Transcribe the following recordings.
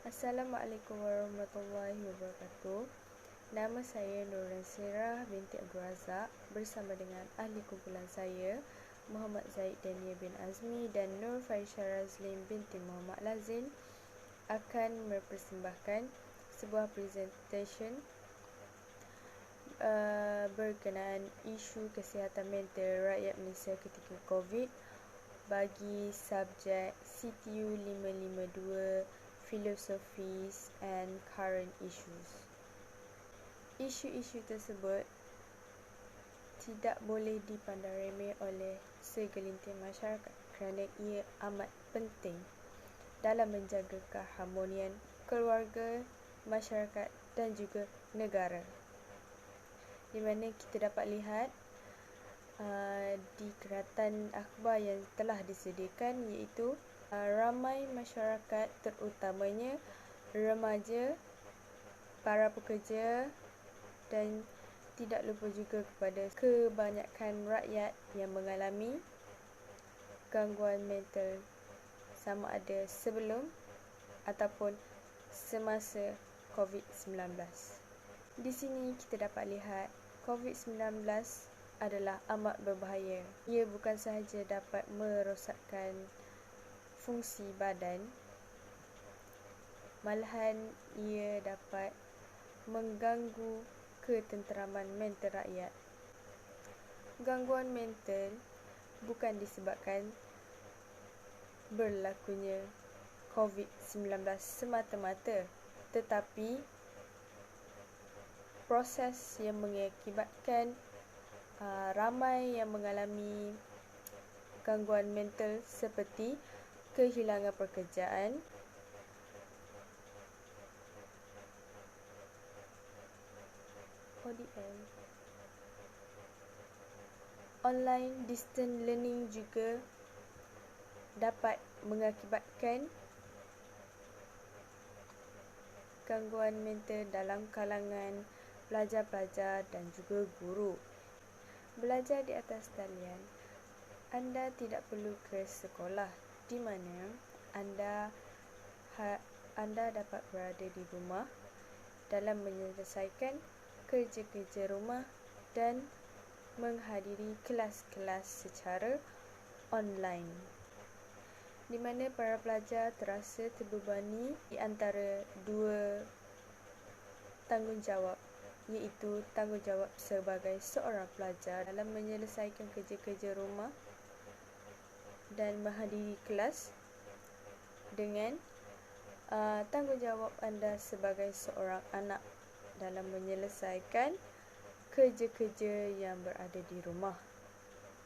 Assalamualaikum warahmatullahi wabarakatuh. Nama saya Nur Nasirah binti Abdul Razak bersama dengan ahli kumpulan saya Muhammad Zaid Dania bin Azmi dan Nur Faisha Razlin binti Muhammad Lazin akan mempersembahkan sebuah presentation berkenaan isu kesihatan mental rakyat Malaysia ketika COVID bagi subjek CTU 552 Philosophies and Current Issues. Isu-isu tersebut tidak boleh dipandang remeh oleh segelintir masyarakat kerana ia amat penting dalam menjaga keharmonian keluarga, masyarakat dan juga negara. Di mana kita dapat lihat di keratan akhbar yang telah disediakan iaitu ramai masyarakat terutamanya remaja, para pekerja dan tidak lupa juga kepada kebanyakan rakyat yang mengalami gangguan mental sama ada sebelum ataupun semasa COVID-19. Di sini kita dapat lihat COVID-19 adalah amat berbahaya. Ia bukan sahaja dapat merosakkan fungsi badan, malahan ia dapat mengganggu ketenteraman mental rakyat. Gangguan mental bukan disebabkan berlakunya COVID-19 semata-mata, tetapi proses yang mengakibatkan ramai yang mengalami gangguan mental seperti kehilangan pekerjaan, online distance learning juga dapat mengakibatkan gangguan mental dalam kalangan pelajar-pelajar dan juga guru. Belajar di atas talian, anda tidak perlu ke sekolah, di mana anda dapat berada di rumah dalam menyelesaikan kerja-kerja rumah dan menghadiri kelas-kelas secara online, di mana para pelajar terasa terbebani di antara dua tanggungjawab, iaitu tanggungjawab sebagai seorang pelajar dalam menyelesaikan kerja-kerja rumah dan menghadiri kelas dengan tanggungjawab anda sebagai seorang anak dalam menyelesaikan kerja-kerja yang berada di rumah.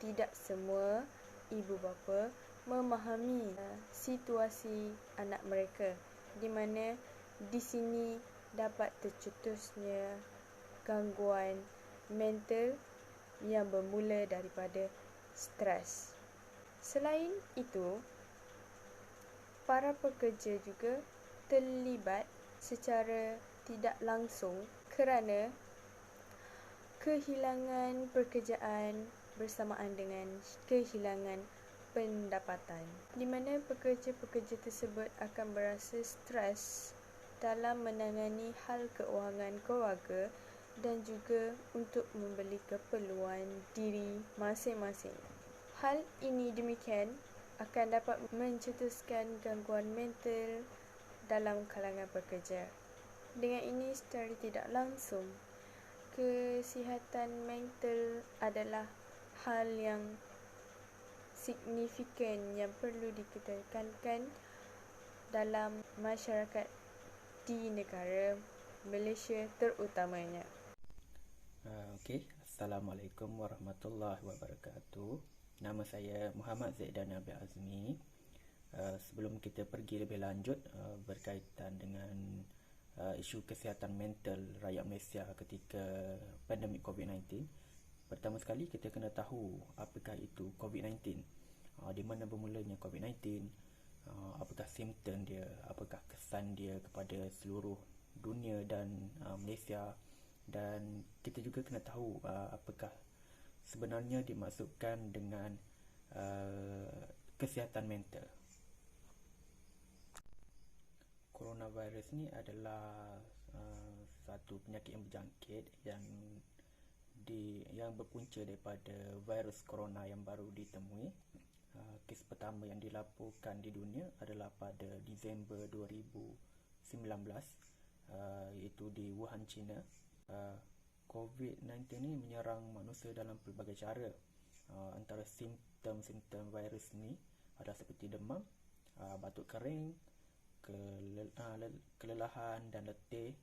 Tidak semua ibu bapa memahami situasi anak mereka, di mana di sini dapat tercetusnya gangguan mental yang bermula daripada stres. Selain itu, para pekerja juga terlibat secara tidak langsung kerana kehilangan pekerjaan bersamaan dengan kehilangan pendapatan, di mana pekerja-pekerja tersebut akan berasa stres dalam menangani hal keuangan keluarga dan juga untuk membeli keperluan diri masing-masing. Hal ini demikian akan dapat mencetuskan gangguan mental dalam kalangan pekerja. Dengan ini secara tidak langsung, kesihatan mental adalah hal yang signifikan yang perlu ditekankan dalam masyarakat di negara Malaysia terutamanya. Assalamualaikum warahmatullahi wabarakatuh. Nama saya Muhammad Zaid Dania bin Azmi. Sebelum kita pergi lebih lanjut berkaitan dengan isu kesihatan mental rakyat Malaysia ketika pandemik COVID-19, pertama sekali kita kena tahu apakah itu COVID-19, di mana bermulanya COVID-19, apakah simptom dia, apakah kesan dia kepada seluruh dunia dan Malaysia, dan kita juga kena tahu apakah sebenarnya dimaksudkan dengan kesihatan mental. coronavirus ni adalah satu penyakit yang berjangkit yang berpunca daripada virus corona yang baru ditemui. Kes pertama yang dilaporkan di dunia adalah pada Disember 2019, iaitu di Wuhan, China. COVID-19 ni menyerang manusia dalam pelbagai cara. Antara simptom-simptom virus ni adalah seperti demam, batuk kering, kelelahan dan letih.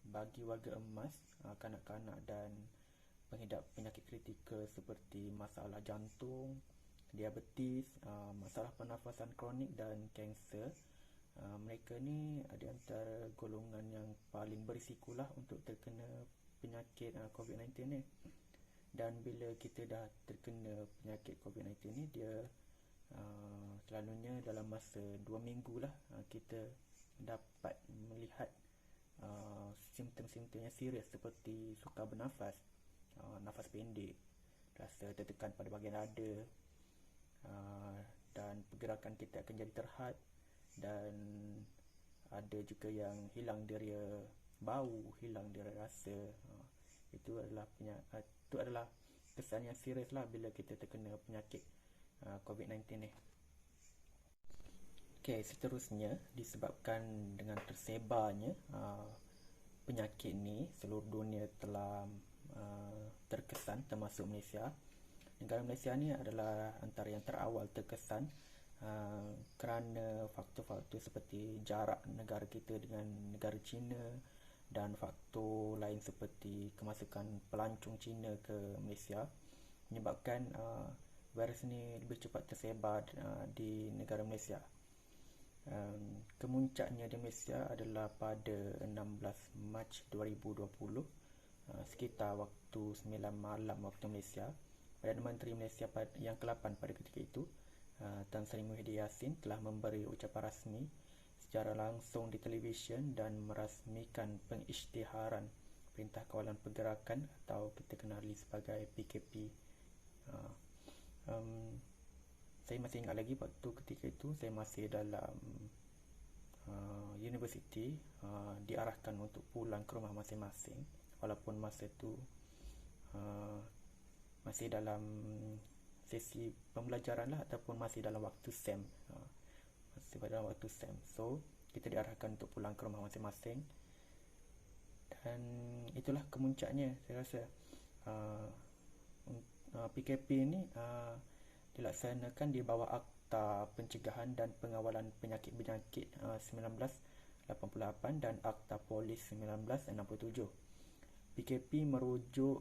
Bagi warga emas, kanak-kanak dan pengidap penyakit kritikal seperti masalah jantung, diabetes, masalah pernafasan kronik dan kanser, mereka ni ada antara golongan yang paling berisikolah untuk terkena penyakit COVID-19 ni. Dan bila kita dah terkena penyakit COVID-19 ni, dia selalunya dalam masa 2 minggu lah kita dapat melihat simptom-simptom yang serius seperti sukar bernafas, nafas pendek, rasa tertekan pada bahagian dada, dan pergerakan kita akan jadi terhad, dan ada juga yang hilang deria bau, hilang deria rasa. Itu adalah kesan yang serius lah bila kita terkena penyakit COVID-19 ni. Okey, seterusnya disebabkan dengan tersebarnya penyakit ni, seluruh dunia telah terkesan, termasuk Malaysia. Negara Malaysia ni adalah antara yang terawal terkesan kerana faktor-faktor seperti jarak negara kita dengan negara China dan faktor lain seperti kemasukan pelancong China ke Malaysia menyebabkan virus ni lebih cepat tersebar di negara Malaysia. Kemuncaknya di Malaysia adalah pada 16 Mac 2020, sekitar waktu 9 malam waktu Malaysia. Perdana Menteri Malaysia yang ke-8 pada ketika itu, Tan Sri Muhyiddin Yassin, telah memberi ucapan rasmi secara langsung di televisyen dan merasmikan pengisytiharan Perintah Kawalan Pergerakan atau kita kenali sebagai PKP. Saya masih ingat lagi waktu ketika itu saya masih dalam universiti, diarahkan untuk pulang ke rumah masing-masing, walaupun masa itu masih dalam sesi pembelajaran lah, ataupun masih dalam waktu SEM. So kita diarahkan untuk pulang ke rumah masing-masing, dan itulah kemuncaknya. Saya rasa PKP ni dilaksanakan di bawah Akta Pencegahan dan Pengawalan Penyakit-Penyakit 1988 dan Akta Polis 1967. PKP merujuk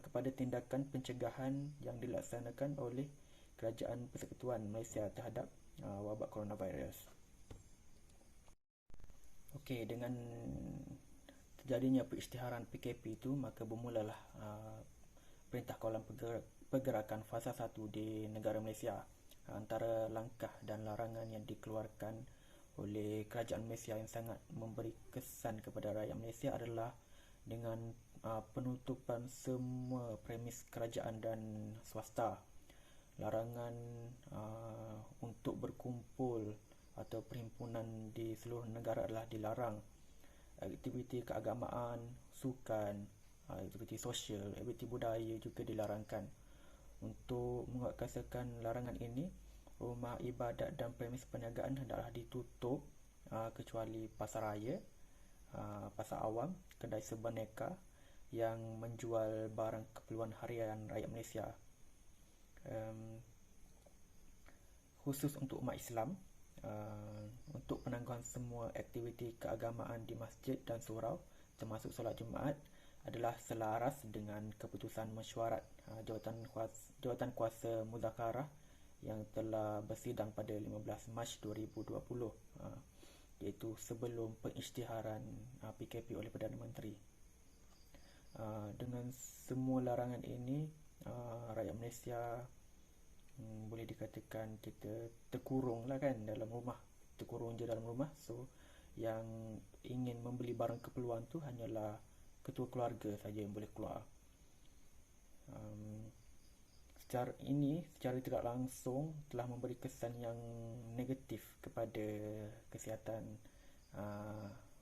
kepada tindakan pencegahan yang dilaksanakan oleh Kerajaan Persekutuan Malaysia terhadap wabak coronavirus. Okey, dengan terjadinya pengisytiharan PKP itu, maka bermulalah Perintah Kawalan Pergerakan Fasa 1 di negara Malaysia. Antara langkah dan larangan yang dikeluarkan oleh Kerajaan Malaysia yang sangat memberi kesan kepada rakyat Malaysia adalah dengan penutupan semua premis kerajaan dan swasta. Larangan untuk berkumpul atau perhimpunan di seluruh negara adalah dilarang. Aktiviti keagamaan, sukan, aktiviti sosial, aktiviti budaya juga dilarangkan. Untuk menguatkuasakan larangan ini, rumah ibadat dan premis perniagaan hendaklah ditutup kecuali pasar raya, pasar awam, kedai sebaneka yang menjual barang keperluan harian rakyat Malaysia. Khusus untuk umat Islam, untuk penangguhan semua aktiviti keagamaan di masjid dan surau termasuk solat Jumaat adalah selaras dengan keputusan mesyuarat Jawatan Kuasa Muzakarah yang telah bersidang pada 15 Mac 2020, iaitu sebelum pengisytiharan PKP oleh Perdana Menteri. Dengan semua larangan ini, rakyat Malaysia boleh dikatakan kita terkurung lah kan dalam rumah, terkurung je dalam rumah. So yang ingin membeli barang keperluan tu hanyalah ketua keluarga saja yang boleh keluar. secara tidak langsung telah memberi kesan yang negatif kepada kesihatan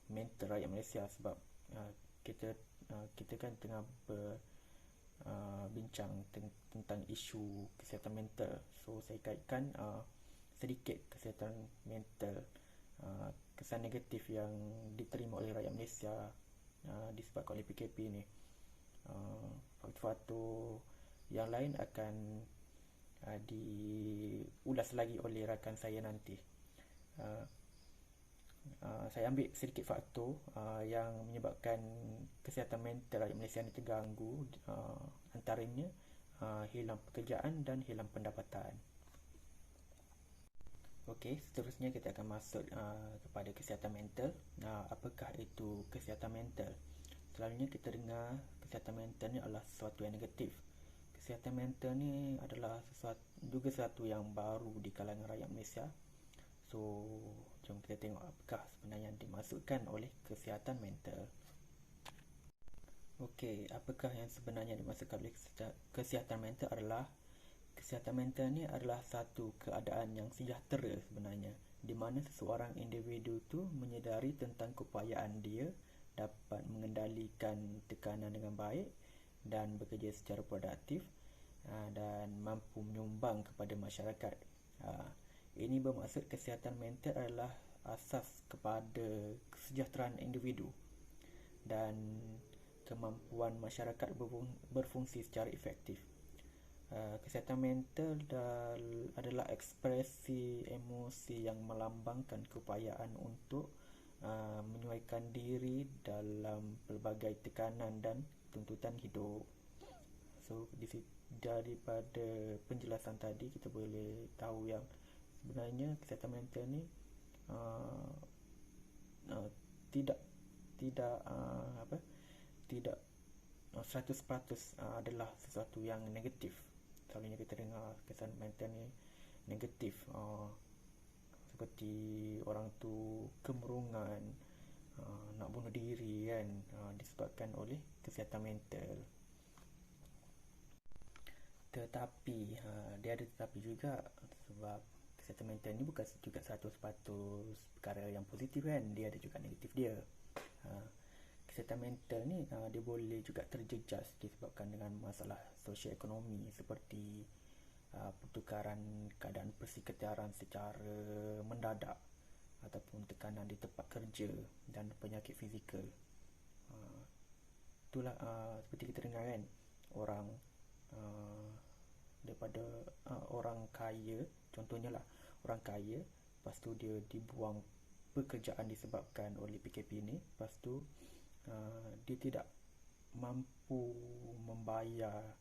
mental rakyat Malaysia, sebab kita kita kan tengah bincang tentang isu kesihatan mental. So saya kaitkan sedikit kesihatan mental, kesan negatif yang diterima oleh rakyat Malaysia disebabkan oleh PKP ni. Faktor-faktor yang lain akan diulas lagi oleh rakan saya nanti. Saya ambil sedikit faktor yang menyebabkan kesihatan mental rakyat Malaysia ini terganggu, antaranya hilang pekerjaan dan hilang pendapatan. Okey, seterusnya kita akan masuk kepada kesihatan mental. Apakah itu kesihatan mental? Selalunya kita dengar kesihatan mental ni adalah sesuatu yang negatif. Kesihatan mental ni adalah sesuatu yang baru di kalangan rakyat Malaysia. So, jom kita tengok apakah sebenarnya yang dimaksudkan oleh kesihatan mental. Okey, apakah yang sebenarnya dimaksudkan oleh kesihatan mental adalah kesihatan mental ni adalah satu keadaan yang sejahtera sebenarnya, di mana seseorang individu tu menyedari tentang keupayaan dia dapat mengendalikan tekanan dengan baik dan bekerja secara produktif dan mampu menyumbang kepada masyarakat. Ini bermaksud kesihatan mental adalah asas kepada kesejahteraan individu dan kemampuan masyarakat berfungsi secara efektif. Kesihatan mental adalah ekspresi emosi yang melambangkan keupayaan untuk menyesuaikan diri dalam pelbagai tekanan dan tuntutan hidup. So, daripada penjelasan tadi kita boleh tahu yang sebenarnya kesihatan mental ni tidak 100% adalah sesuatu yang negatif. Selalunya kita dengar kesihatan mental ni negatif, seperti orang tu kemerungan, nak bunuh diri kan, disebabkan oleh kesihatan mental. Tetapi dia ada tetapi juga, sebab kesihatan mental ni bukan juga 100% perkara yang positif kan, dia ada juga negatif dia. Kesihatan mental ni dia boleh juga terjejas disebabkan dengan masalah sosio-ekonomi seperti pertukaran keadaan persekitaran secara mendadak ataupun tekanan di tempat kerja dan penyakit fizikal. Itulah seperti kita dengar kan, orang daripada orang kaya, contohnya lah orang kaya, lepas tu dia dibuang pekerjaan disebabkan oleh PKP ni, lepas tu dia tidak mampu membayar,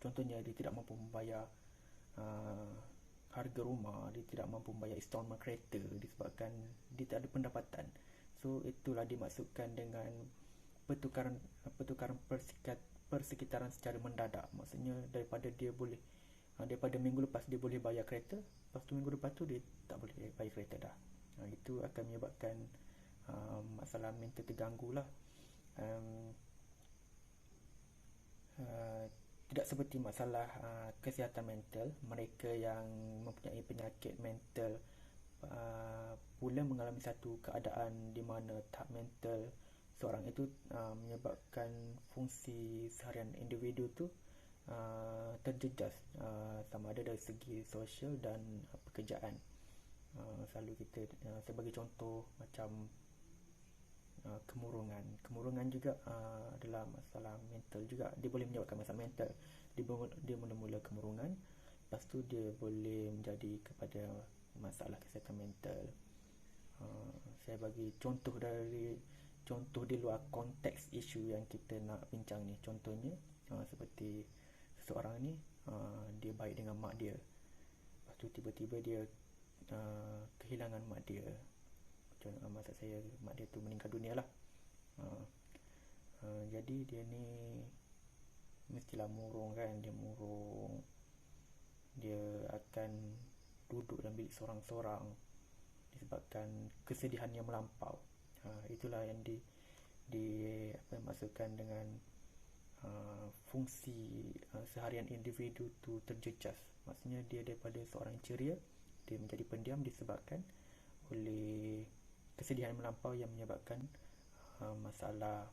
contohnya dia tidak mampu membayar harga rumah, dia tidak mampu membayar installment kereta disebabkan dia tak ada pendapatan. So itulah dimaksudkan dengan pertukaran persekitaran secara mendadak. Maksudnya daripada minggu lepas dia boleh bayar kereta, lepas tu minggu lepas tu dia tak boleh bayar kereta dah. Itu akan menyebabkan masalah mental terganggu lah. Tidak seperti masalah kesihatan mental, mereka yang mempunyai penyakit mental pula mengalami satu keadaan di mana tahap mental seorang itu menyebabkan fungsi seharian individu tu terjejas, sama ada dari segi sosial dan pekerjaan. Selalu kita sebagai contoh macam kemurungan juga adalah masalah mental juga. Dia boleh menyebabkan masalah mental. Dia mula-mula kemurungan, lepas tu dia boleh menjadi kepada masalah kesihatan mental. Saya bagi contoh di luar konteks isu yang kita nak bincang ni. Contohnya seperti seseorang ni dia baik dengan mak dia, lepas tu tiba-tiba dia kehilangan mak dia. Maksud saya, mak dia tu meninggal dunia lah. Jadi dia ni mestilah murung kan, dia akan duduk dalam bilik sorang-sorang disebabkan kesedihan yang melampau. Itulah yang dimaksudkan dengan fungsi seharian individu tu terjejas. Maksudnya dia daripada seorang ceria, dia menjadi pendiam disebabkan oleh kesedihan melampau yang menyebabkan masalah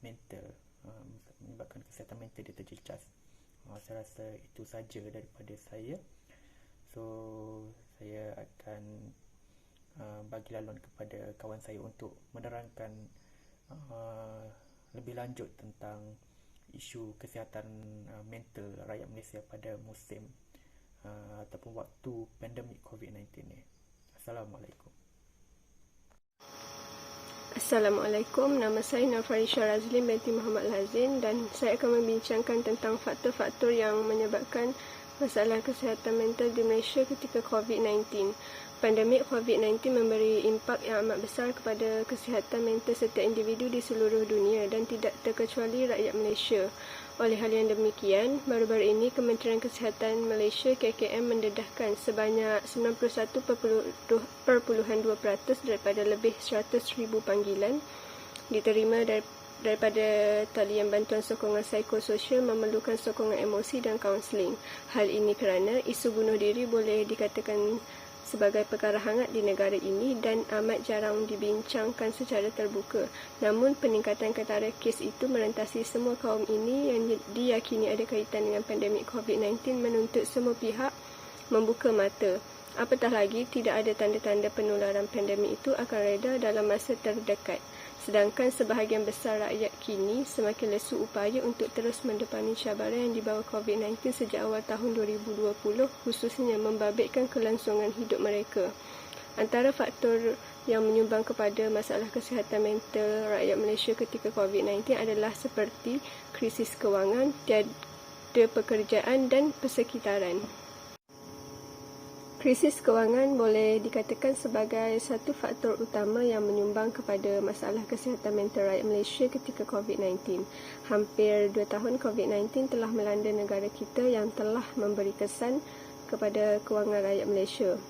mental, menyebabkan kesihatan mental dia terjejas. Saya rasa itu saja daripada saya. So saya akan bagi laluan kepada kawan saya untuk menerangkan lebih lanjut tentang isu kesihatan mental rakyat Malaysia pada musim ataupun waktu pandemik COVID-19 ni. Assalamualaikum. Assalamualaikum, nama saya Nurfarisha Razlin binti Muhammad Lazin dan saya akan membincangkan tentang faktor-faktor yang menyebabkan masalah kesihatan mental di Malaysia ketika COVID-19. Pandemik COVID-19 memberi impak yang amat besar kepada kesihatan mental setiap individu di seluruh dunia dan tidak terkecuali rakyat Malaysia. Oleh hal yang demikian, baru-baru ini Kementerian Kesihatan Malaysia KKM mendedahkan sebanyak 91.2% daripada lebih 100,000 panggilan diterima daripada talian bantuan sokongan psikososial memerlukan sokongan emosi dan kaunseling. Hal ini kerana isu bunuh diri boleh dikatakan sebagai perkara hangat di negara ini dan amat jarang dibincangkan secara terbuka. Namun, peningkatan ketara kes itu merentasi semua kaum ini yang diyakini ada kaitan dengan pandemik COVID-19 menuntut semua pihak membuka mata. Apatah lagi, tidak ada tanda-tanda penularan pandemik itu akan reda dalam masa terdekat. Sedangkan sebahagian besar rakyat kini semakin lesu upaya untuk terus mendepani cabaran yang dibawa COVID-19 sejak awal tahun 2020, khususnya membabitkan kelangsungan hidup mereka. Antara faktor yang menyumbang kepada masalah kesihatan mental rakyat Malaysia ketika COVID-19 adalah seperti krisis kewangan, tiada pekerjaan dan persekitaran. Krisis kewangan boleh dikatakan sebagai satu faktor utama yang menyumbang kepada masalah kesihatan mental rakyat Malaysia ketika COVID-19. Hampir 2 tahun COVID-19 telah melanda negara kita yang telah memberi kesan kepada kewangan rakyat Malaysia.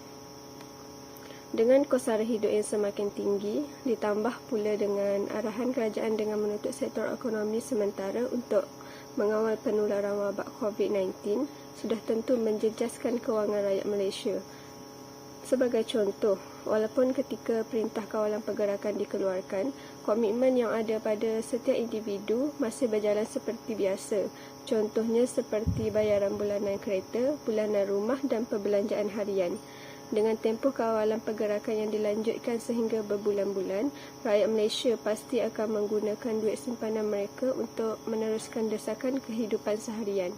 Dengan kos sara hidup yang semakin tinggi, ditambah pula dengan arahan kerajaan dengan menutup sektor ekonomi sementara untuk mengawal penularan wabak COVID-19, sudah tentu menjejaskan kewangan rakyat Malaysia. Sebagai contoh, walaupun ketika Perintah Kawalan Pergerakan dikeluarkan, komitmen yang ada pada setiap individu masih berjalan seperti biasa. Contohnya seperti bayaran bulanan kereta, bulanan rumah dan perbelanjaan harian. Dengan tempoh kawalan pergerakan yang dilanjutkan sehingga berbulan-bulan, rakyat Malaysia pasti akan menggunakan duit simpanan mereka untuk meneruskan desakan kehidupan seharian.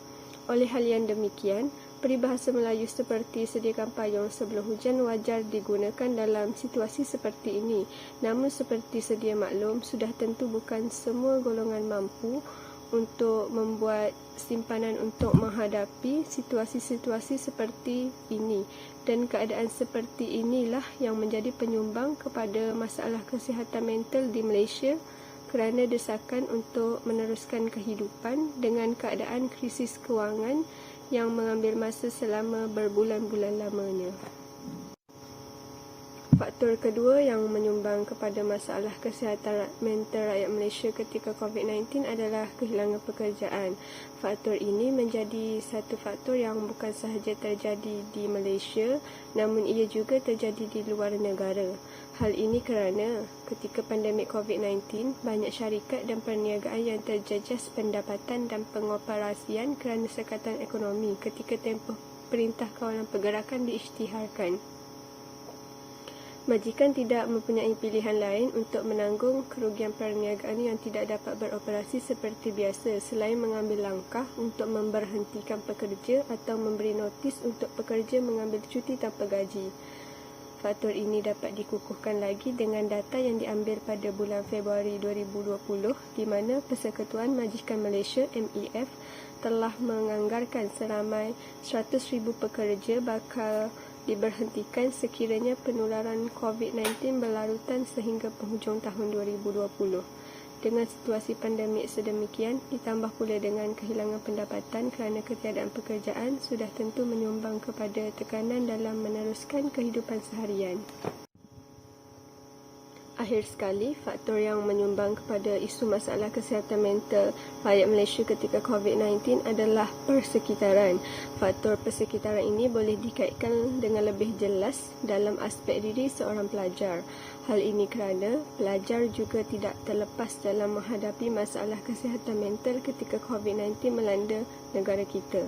Oleh hal yang demikian, peribahasa Melayu seperti sediakan payung sebelum hujan wajar digunakan dalam situasi seperti ini. Namun seperti sedia maklum, sudah tentu bukan semua golongan mampu untuk membuat simpanan untuk menghadapi situasi-situasi seperti ini. Dan keadaan seperti inilah yang menjadi penyumbang kepada masalah kesihatan mental di Malaysia kerana desakan untuk meneruskan kehidupan dengan keadaan krisis kewangan yang mengambil masa selama berbulan-bulan lamanya. Faktor kedua yang menyumbang kepada masalah kesihatan mental rakyat Malaysia ketika COVID-19 adalah kehilangan pekerjaan. Faktor ini menjadi satu faktor yang bukan sahaja terjadi di Malaysia, namun ia juga terjadi di luar negara. Hal ini kerana ketika pandemik COVID-19, banyak syarikat dan perniagaan yang terjejas pendapatan dan pengoperasian kerana sekatan ekonomi ketika tempoh Perintah Kawalan Pergerakan diisytiharkan. Majikan tidak mempunyai pilihan lain untuk menanggung kerugian perniagaan yang tidak dapat beroperasi seperti biasa selain mengambil langkah untuk memberhentikan pekerja atau memberi notis untuk pekerja mengambil cuti tanpa gaji. Faktor ini dapat dikukuhkan lagi dengan data yang diambil pada bulan Februari 2020 di mana Persekutuan Majikan Malaysia MEF telah menganggarkan seramai 100,000 pekerja bakal diberhentikan sekiranya penularan COVID-19 berlarutan sehingga penghujung tahun 2020. Dengan situasi pandemik sedemikian, ditambah pula dengan kehilangan pendapatan kerana ketiadaan pekerjaan, sudah tentu menyumbang kepada tekanan dalam meneruskan kehidupan seharian. Akhir sekali, faktor yang menyumbang kepada isu masalah kesihatan mental rakyat Malaysia ketika COVID-19 adalah persekitaran. Faktor persekitaran ini boleh dikaitkan dengan lebih jelas dalam aspek diri seorang pelajar. Hal ini kerana pelajar juga tidak terlepas dalam menghadapi masalah kesihatan mental ketika COVID-19 melanda negara kita.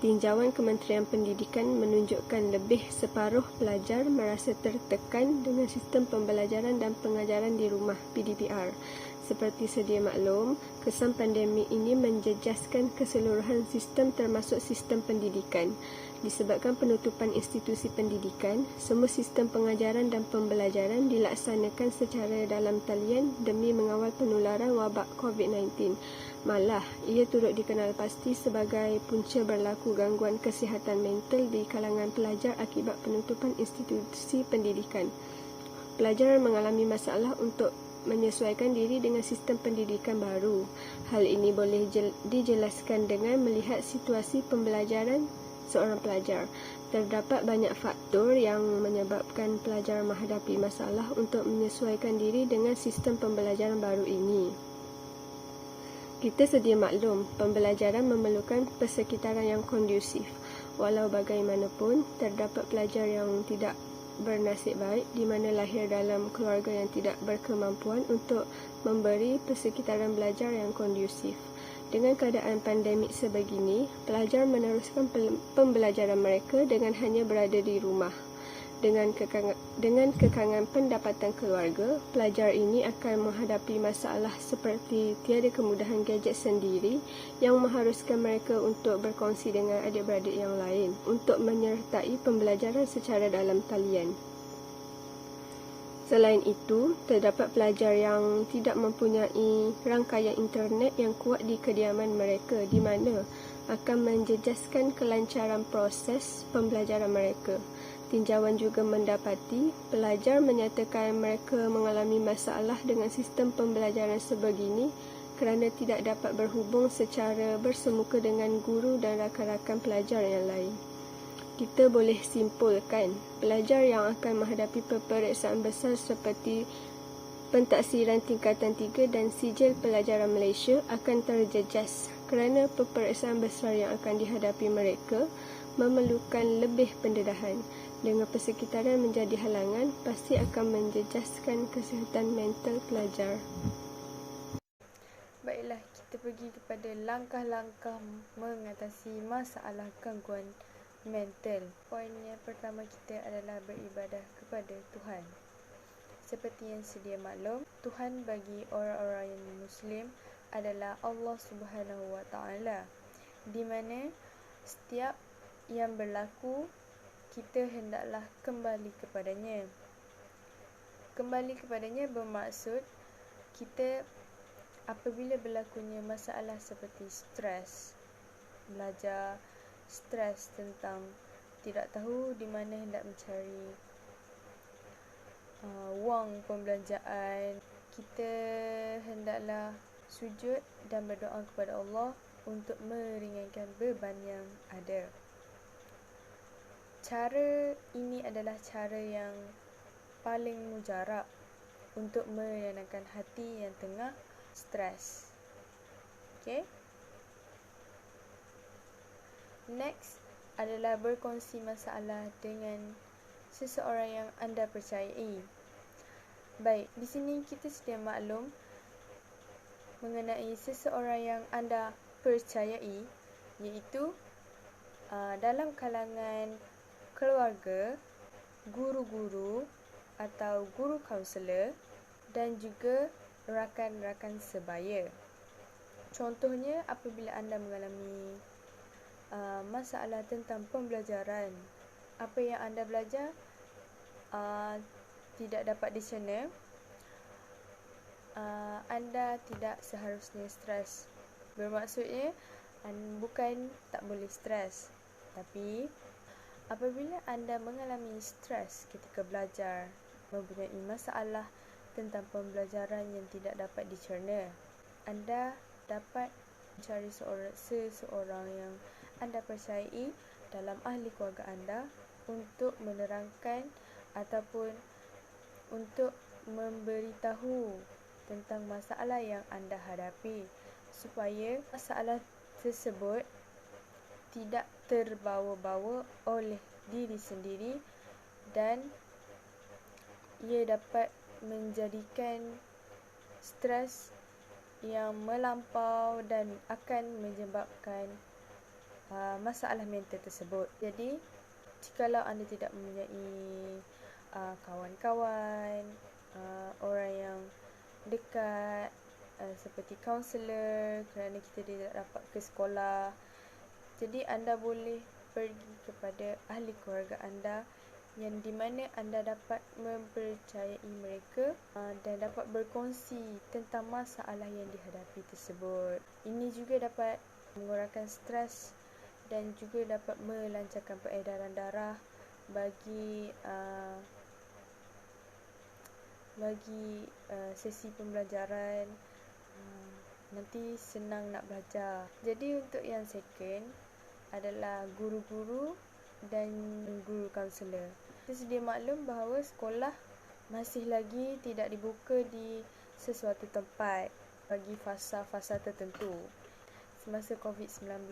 Tinjauan Kementerian Pendidikan menunjukkan lebih separuh pelajar merasa tertekan dengan sistem pembelajaran dan pengajaran di rumah (PDPR). Seperti sedia maklum, kesan pandemik ini menjejaskan keseluruhan sistem termasuk sistem pendidikan. Disebabkan penutupan institusi pendidikan, semua sistem pengajaran dan pembelajaran dilaksanakan secara dalam talian demi mengawal penularan wabak COVID-19. Malah, ia turut dikenal pasti sebagai punca berlaku gangguan kesihatan mental di kalangan pelajar akibat penutupan institusi pendidikan. Pelajar mengalami masalah untuk menyesuaikan diri dengan sistem pendidikan baru. Hal ini boleh dijelaskan dengan melihat situasi pembelajaran seorang pelajar. Terdapat banyak faktor yang menyebabkan pelajar menghadapi masalah untuk menyesuaikan diri dengan sistem pembelajaran baru ini. Kita sedia maklum, pembelajaran memerlukan persekitaran yang kondusif. Walau bagaimanapun, terdapat pelajar yang tidak bernasib baik di mana lahir dalam keluarga yang tidak berkemampuan untuk memberi persekitaran belajar yang kondusif. Dengan keadaan pandemik sebegini, pelajar meneruskan pembelajaran mereka dengan hanya berada di rumah. Dengan kekangan pendapatan keluarga, pelajar ini akan menghadapi masalah seperti tiada kemudahan gadget sendiri yang mengharuskan mereka untuk berkongsi dengan adik-beradik yang lain untuk menyertai pembelajaran secara dalam talian. Selain itu, terdapat pelajar yang tidak mempunyai rangkaian internet yang kuat di kediaman mereka di mana akan menjejaskan kelancaran proses pembelajaran mereka. Tinjauan juga mendapati pelajar menyatakan mereka mengalami masalah dengan sistem pembelajaran sebegini kerana tidak dapat berhubung secara bersemuka dengan guru dan rakan-rakan pelajar yang lain. Kita boleh simpulkan, pelajar yang akan menghadapi peperiksaan besar seperti pentaksiran tingkatan 3 dan sijil pelajaran Malaysia akan terjejas kerana peperiksaan besar yang akan dihadapi mereka memerlukan lebih pendedahan. Dengan persekitaran menjadi halangan, pasti akan menjejaskan kesihatan mental pelajar. Baiklah, kita pergi kepada langkah-langkah mengatasi masalah gangguan mental. Poin yang pertama kita adalah beribadah kepada Tuhan. Seperti yang sedia maklum, Tuhan bagi orang-orang yang Muslim adalah Allah Subhanahu Wa Taala, di mana setiap yang berlaku kita hendaklah kembali kepadanya. Kembali kepadanya bermaksud kita apabila berlakunya masalah seperti stres, belajar, stres tentang tidak tahu di mana hendak mencari wang pembelanjaan, kita hendaklah sujud dan berdoa kepada Allah untuk meringankan beban yang ada. Cara ini adalah cara yang paling mujarab untuk menenangkan hati yang tengah stres. Okay? Next adalah berkongsi masalah dengan seseorang yang anda percayai. Baik, di sini kita sedia maklum mengenai seseorang yang anda percayai, iaitu dalam kalangan keluarga, guru-guru atau guru kaunselor dan juga rakan-rakan sebaya. Contohnya apabila anda mengalami masalah tentang pembelajaran, apa yang anda belajar tidak dapat dicerna, anda tidak seharusnya stres. Bermaksudnya bukan tak boleh stres, tapi apabila anda mengalami stres ketika belajar, mempunyai masalah tentang pembelajaran yang tidak dapat dicerna, anda dapat mencari seseorang yang anda percayai dalam ahli keluarga anda untuk menerangkan ataupun untuk memberitahu tentang masalah yang anda hadapi supaya masalah tersebut tidak terbawa-bawa oleh diri sendiri dan ia dapat menjadikan stres yang melampau dan akan menyebabkan masalah mental tersebut. Jadi, jikalau anda tidak mempunyai kawan-kawan, orang yang dekat, seperti kaunselor kerana kita tidak dapat ke sekolah, jadi anda boleh pergi kepada ahli keluarga anda yang di mana anda dapat mempercayai mereka dan dapat berkongsi tentang masalah yang dihadapi tersebut. Ini juga dapat mengurangkan stres dan juga dapat melancarkan peredaran darah bagi sesi pembelajaran. Nanti senang nak belajar. Jadi untuk yang second adalah guru-guru dan guru kaunselor. Kita sedia maklum bahawa sekolah masih lagi tidak dibuka di sesuatu tempat bagi fasa-fasa tertentu semasa COVID-19.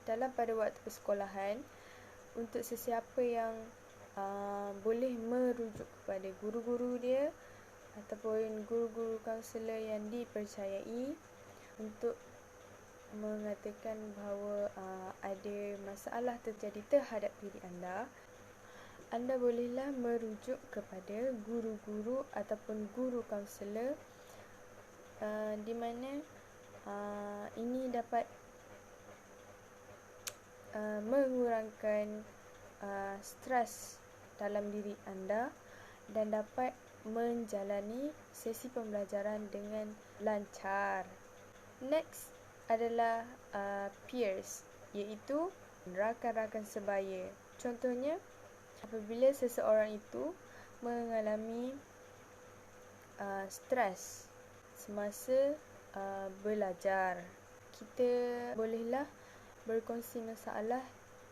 Dalam pada waktu persekolahan, untuk sesiapa yang boleh merujuk kepada guru-guru dia ataupun guru-guru kaunselor yang dipercayai untuk mengatakan bahawa ada masalah terjadi terhadap diri anda, anda bolehlah merujuk kepada guru-guru ataupun guru kaunselor di mana ini dapat mengurangkan stres dalam diri anda dan dapat menjalani sesi pembelajaran dengan lancar. Next adalah peers, iaitu rakan-rakan sebaya. Contohnya, apabila seseorang itu mengalami stres semasa belajar, kita bolehlah berkongsi masalah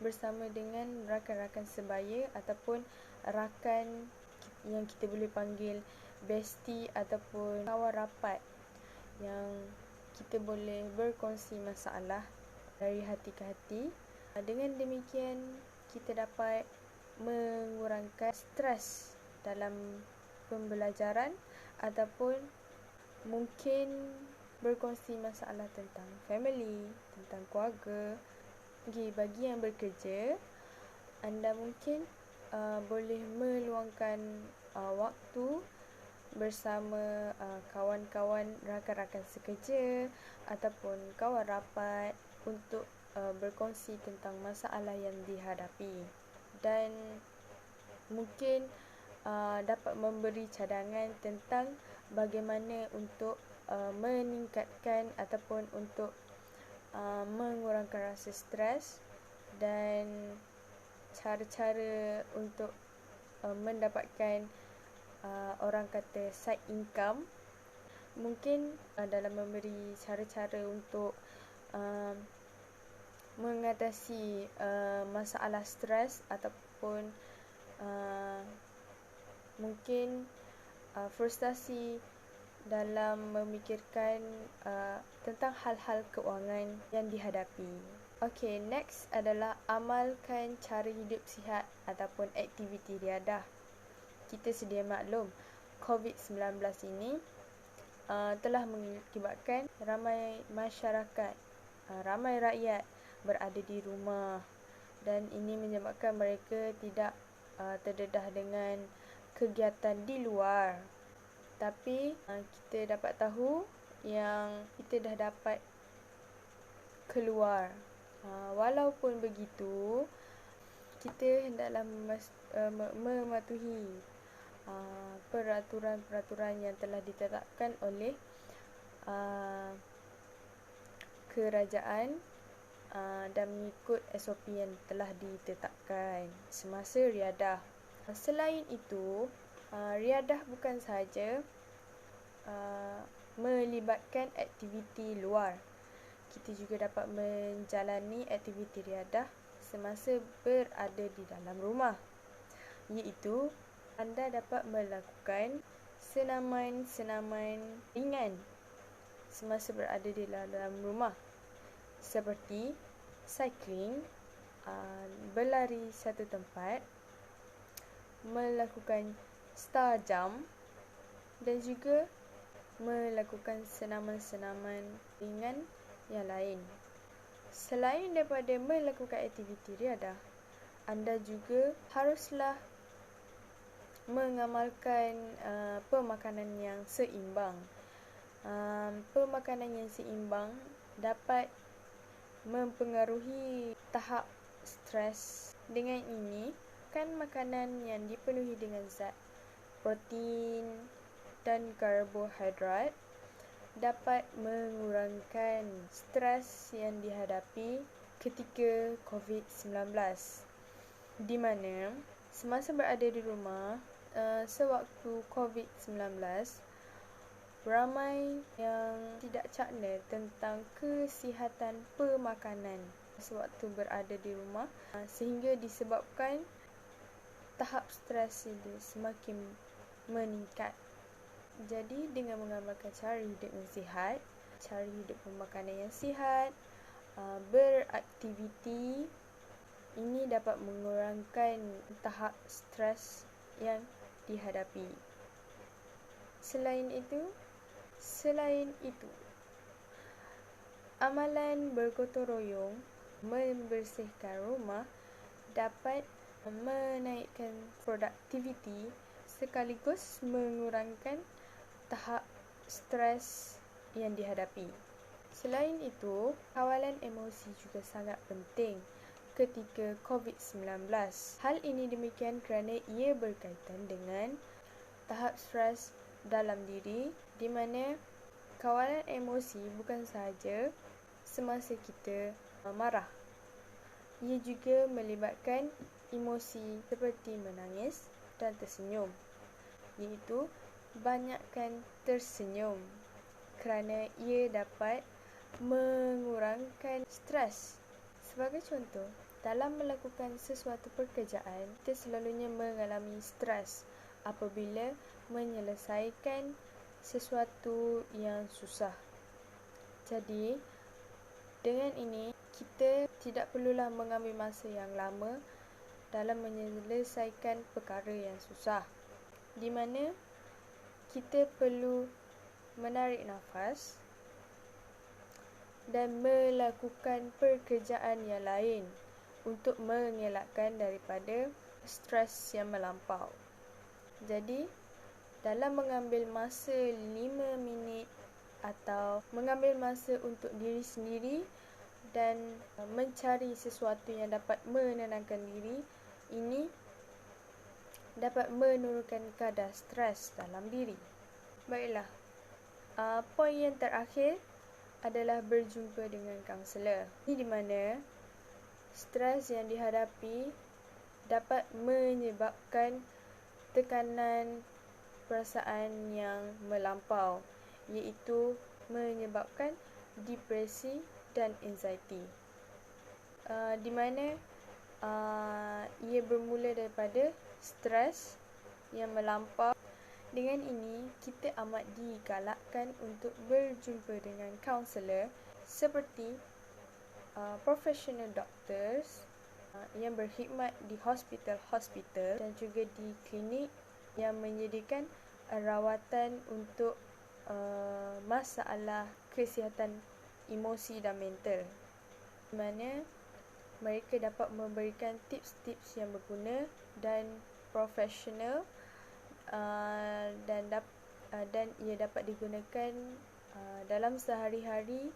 bersama dengan rakan-rakan sebaya ataupun rakan yang kita boleh panggil bestie ataupun kawan rapat yang kita boleh berkongsi masalah dari hati ke hati. Dengan demikian, kita dapat mengurangkan stres dalam pembelajaran ataupun mungkin berkongsi masalah tentang family, tentang keluarga. Bagi yang bekerja, anda mungkin boleh meluangkan waktu bersama kawan-kawan rakan-rakan sekerja ataupun kawan rapat untuk berkongsi tentang masalah yang dihadapi dan mungkin dapat memberi cadangan tentang bagaimana untuk meningkatkan ataupun untuk mengurangkan rasa stres dan cara-cara untuk mendapatkan orang kata side income. Mungkin dalam memberi cara-cara untuk mengatasi masalah stres ataupun mungkin frustasi dalam memikirkan tentang hal-hal keuangan yang dihadapi. Okay, next adalah amalkan cara hidup sihat ataupun aktiviti riadah. Kita sedia maklum, COVID-19 ini telah mengakibatkan ramai masyarakat, ramai rakyat berada di rumah dan ini menyebabkan mereka tidak terdedah dengan kegiatan di luar. Tapi kita dapat tahu yang kita dah dapat keluar. Walaupun begitu, kita hendaklah mematuhi peraturan-peraturan yang telah ditetapkan oleh kerajaan dan mengikut SOP yang telah ditetapkan semasa riadah. Selain itu, riadah bukan sahaja melibatkan aktiviti luar. Kita juga dapat menjalani aktiviti riadah semasa berada di dalam rumah, iaitu anda dapat melakukan senaman-senaman ringan semasa berada di dalam rumah, seperti cycling, berlari satu tempat, melakukan star jump dan juga melakukan senaman-senaman ringan yang lain. Selain daripada melakukan aktiviti riadah, anda juga haruslah mengamalkan pemakanan yang seimbang. Pemakanan yang seimbang dapat mempengaruhi tahap stres. Dengan ini, kan makanan yang dipenuhi dengan zat protein dan karbohidrat dapat mengurangkan stres yang dihadapi ketika COVID-19, di mana semasa berada di rumah sewaktu COVID-19, ramai yang tidak cakna tentang kesihatan pemakanan sewaktu berada di rumah, sehingga disebabkan tahap stres ini semakin meningkat. Jadi dengan mengamalkan cara hidup yang sihat, cara hidup pemakanan yang sihat, beraktiviti, ini dapat mengurangkan tahap stres yang dihadapi. Selain itu, amalan bergotong royong membersihkan rumah dapat menaikkan produktiviti sekaligus mengurangkan tahap stres yang dihadapi. Selain itu, kawalan emosi juga sangat penting ketika COVID-19. Hal ini demikian kerana ia berkaitan dengan tahap stres dalam diri, di mana kawalan emosi bukan sahaja semasa kita marah. Ia juga melibatkan emosi seperti menangis dan tersenyum, iaitu banyakkan tersenyum kerana ia dapat mengurangkan stres. Sebagai contoh, dalam melakukan sesuatu pekerjaan, kita selalunya mengalami stres apabila menyelesaikan sesuatu yang susah. Jadi, dengan ini, kita tidak perlulah mengambil masa yang lama dalam menyelesaikan perkara yang susah, di mana kita perlu menarik nafas dan melakukan pekerjaan yang lain untuk mengelakkan daripada stres yang melampau. Jadi, dalam mengambil masa 5 minit atau mengambil masa untuk diri sendiri dan mencari sesuatu yang dapat menenangkan diri, ini dapat menurunkan kadar stres dalam diri. Baiklah, poin yang terakhir adalah berjumpa dengan kaunselor. Ini di mana stres yang dihadapi dapat menyebabkan tekanan perasaan yang melampau, iaitu menyebabkan depresi dan anxiety, di mana ia bermula daripada stres yang melampau. Dengan ini, kita amat digalakkan untuk berjumpa dengan kaunselor seperti professional doctors yang berkhidmat di hospital-hospital dan juga di klinik yang menyediakan rawatan untuk masalah kesihatan emosi dan mental, di mana mereka dapat memberikan tips-tips yang berguna dan profesional, dan ia dapat digunakan dalam sehari-hari,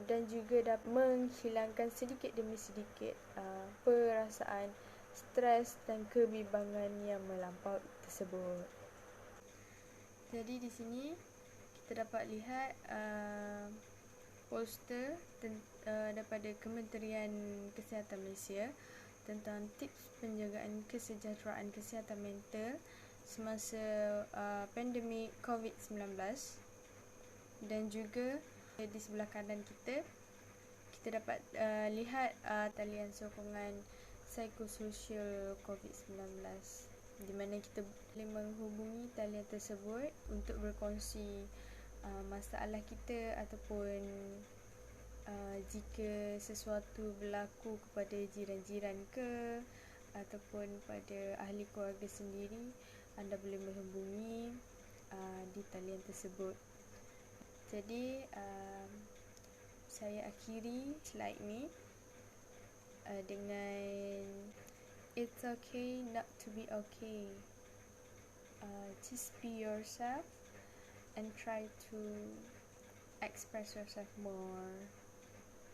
dan juga dapat menghilangkan sedikit demi sedikit perasaan stres dan kebimbangan yang melampau tersebut. Jadi di sini kita dapat lihat poster daripada Kementerian Kesihatan Malaysia tentang tips penjagaan kesejahteraan kesihatan mental semasa pandemik COVID-19, dan juga di sebelah kanan kita dapat lihat talian sokongan psikososial COVID-19. di mana kita boleh menghubungi talian tersebut untuk berkongsi masalah kita ataupun jika sesuatu berlaku kepada jiran-jiran ke ataupun pada ahli keluarga sendiri, anda boleh menghubungi di talian tersebut. Jadi saya akhiri slide ni dengan it's okay not to be okay. Just be yourself and try to express yourself more.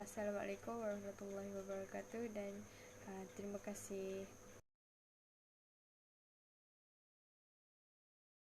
Assalamualaikum warahmatullahi wabarakatuh dan terima kasih.